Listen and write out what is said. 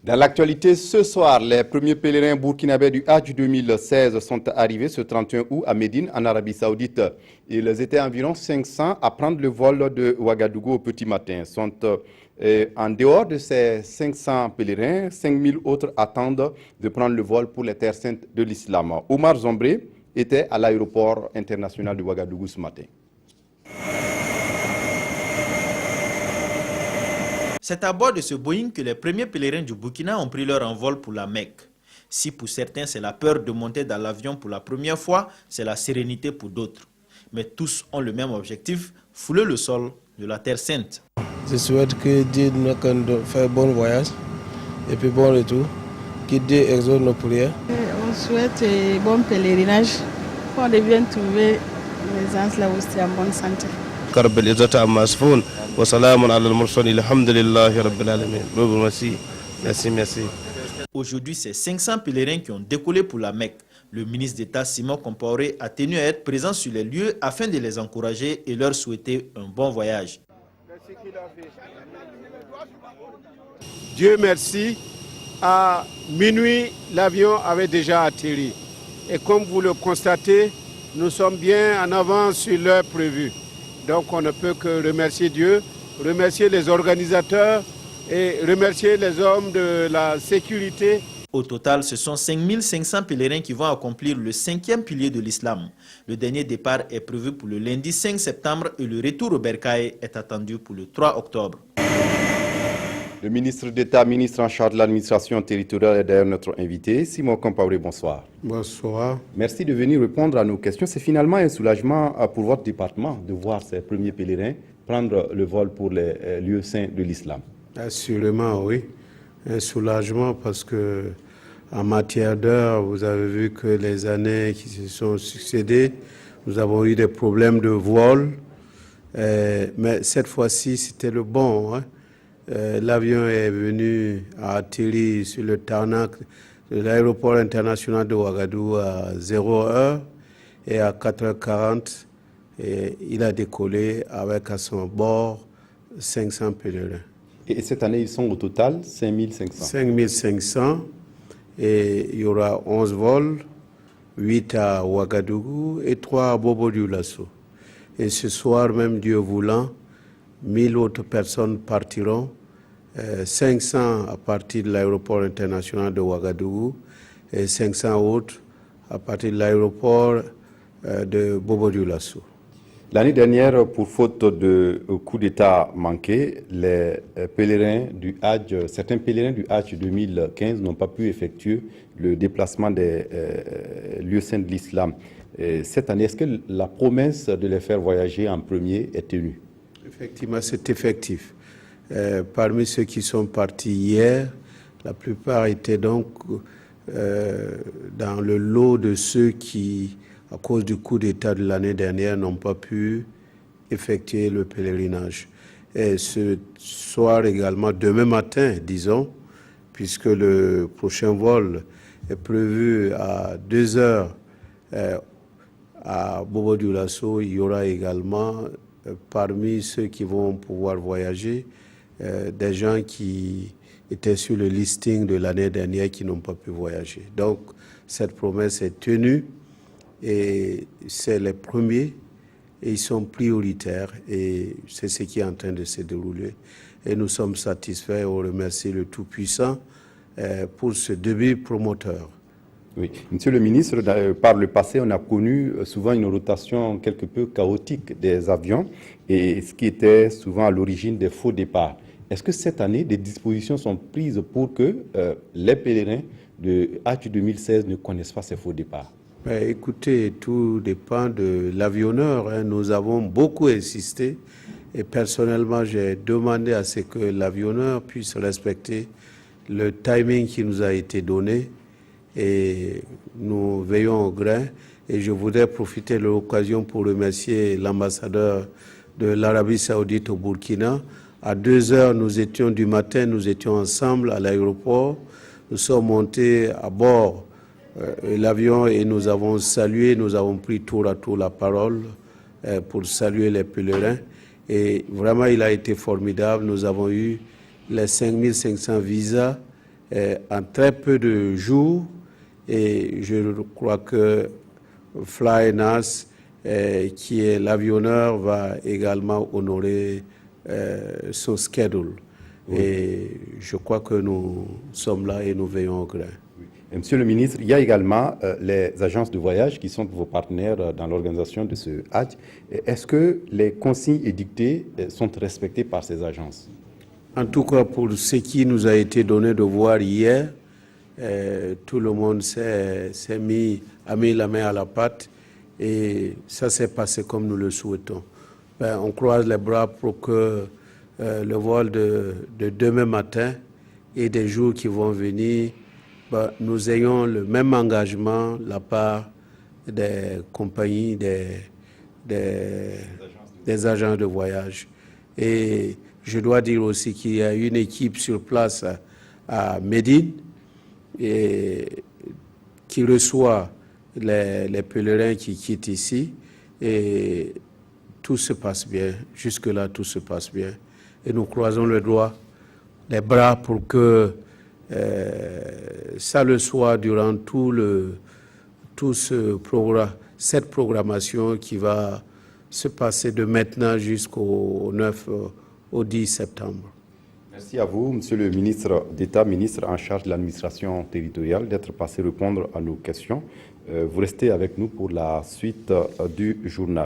Dans l'actualité, ce soir, les premiers pèlerins burkinabés du Hajj 2016 sont arrivés ce 31 août à Médine, en Arabie Saoudite. Ils étaient environ 500 à prendre le vol de Ouagadougou au petit matin. En dehors de ces 500 pèlerins, 5000 autres attendent de prendre le vol pour les terres saintes de l'islam. Omar Zombré était à l'aéroport international de Ouagadougou ce matin. C'est à bord de ce Boeing que les premiers pèlerins du Burkina ont pris leur envol pour la Mecque. Si pour certains c'est la peur de monter dans l'avion pour la première fois, c'est la sérénité pour d'autres. Mais tous ont le même objectif, fouler le sol de la Terre Sainte. Je souhaite que Dieu nous fasse un bon voyage et puis bon retour, que Dieu exauce nos prières. On souhaite un bon pèlerinage, qu'on devienne trouver les gens là aussi en bonne santé. Merci. Aujourd'hui, c'est 500 pèlerins qui ont décollé pour la Mecque. Le ministre d'État Simon Compaoré a tenu à être présent sur les lieux afin de les encourager et leur souhaiter un bon voyage. Dieu merci, à minuit, l'avion avait déjà atterri. Et comme vous le constatez, nous sommes bien en avance sur l'heure prévue. Donc on ne peut que remercier Dieu, remercier les organisateurs et remercier les hommes de la sécurité. Au total, ce sont 5500 pèlerins qui vont accomplir le 5e pilier de l'islam. Le dernier départ est prévu pour le lundi 5 septembre et le retour au Bercail est attendu pour le 3 octobre. Le ministre d'État, ministre en charge de l'administration territoriale est d'ailleurs notre invité. Simon Compaoré, bonsoir. Bonsoir. Merci de venir répondre à nos questions. C'est finalement un soulagement pour votre département de voir ces premiers pèlerins prendre le vol pour les lieux saints de l'islam. Assurément, oui. Un soulagement parce que en matière d'heures, vous avez vu que les années qui se sont succédées, nous avons eu des problèmes de vol. Mais cette fois-ci, c'était le bon. L'avion est venu à atterrir sur le tarmac de l'aéroport international de Ouagadougou à 0h et à 4h40, il a décollé avec à son bord 500 pèlerins. Et cette année, ils sont au total 5500. 5500 et il y aura 11 vols, 8 à Ouagadougou et 3 à Bobo-Dioulasso. Et ce soir même, Dieu voulant, 1000 autres personnes partiront, 500 à partir de l'aéroport international de Ouagadougou et 500 autres à partir de l'aéroport de Bobo-Dioulasso. L'année dernière, pour faute de coup d'État manqué, certains pèlerins du Hajj 2015 n'ont pas pu effectuer le déplacement des lieux saints de l'islam. Cette année, est-ce que la promesse de les faire voyager en premier est tenue? Effectivement, c'est effectif. Parmi ceux qui sont partis hier, la plupart étaient donc dans le lot de ceux qui, à cause du coup d'État de l'année dernière, n'ont pas pu effectuer le pèlerinage. Et ce soir également, demain matin, disons, puisque le prochain vol est prévu à 2h à Bobo-Dioulasso, il y aura également parmi ceux qui vont pouvoir voyager des gens qui étaient sur le listing de l'année dernière qui n'ont pas pu voyager. Donc cette promesse est tenue et c'est les premiers et ils sont prioritaires et c'est ce qui est en train de se dérouler. Et nous sommes satisfaits et on remercie le Tout-Puissant pour ce début promoteur. Oui. Monsieur le ministre, par le passé, on a connu souvent une rotation quelque peu chaotique des avions et ce qui était souvent à l'origine des faux départs. Est-ce que cette année, des dispositions sont prises pour que les pèlerins de Hajj 2016 ne connaissent pas ces faux départs? Écoutez, tout dépend de l'avionneur. Nous avons beaucoup insisté et personnellement, j'ai demandé à ce que l'avionneur puisse respecter le timing qui nous a été donné. Et nous veillons au grain et je voudrais profiter de l'occasion pour remercier l'ambassadeur de l'Arabie Saoudite au Burkina. À 2h du matin, nous étions ensemble à l'aéroport. Nous sommes montés à bord de l'avion et nous avons salué, nous avons pris tour à tour la parole pour saluer les pèlerins. Et vraiment, il a été formidable. Nous avons eu les 5500 visas en très peu de jours. Et je crois que Flynas, qui est l'avionneur, va également honorer son schedule. Oui. Et je crois que nous sommes là et nous veillons au grain. Oui. Et Monsieur le ministre, il y a également les agences de voyage qui sont vos partenaires dans l'organisation de ce Hajj. Est-ce que les consignes édictées sont respectées par ces agences? En tout cas, pour ce qui nous a été donné de voir hier, tout le monde a mis la main à la pâte et ça s'est passé comme nous le souhaitons. On croise les bras pour que le vol de demain matin et des jours qui vont venir, nous ayons le même engagement de la part des compagnies, des agents de voyage. Et je dois dire aussi qu'il y a une équipe sur place à Médine et qui reçoit les pèlerins qui quittent ici. Et tout se passe bien. Jusque-là, tout se passe bien. Et nous croisons les bras pour que ça le soit durant cette programmation qui va se passer de maintenant jusqu'au 9 au 10 septembre. Merci à vous, Monsieur le ministre d'État, ministre en charge de l'administration territoriale, d'être passé répondre à nos questions. Vous restez avec nous pour la suite du journal.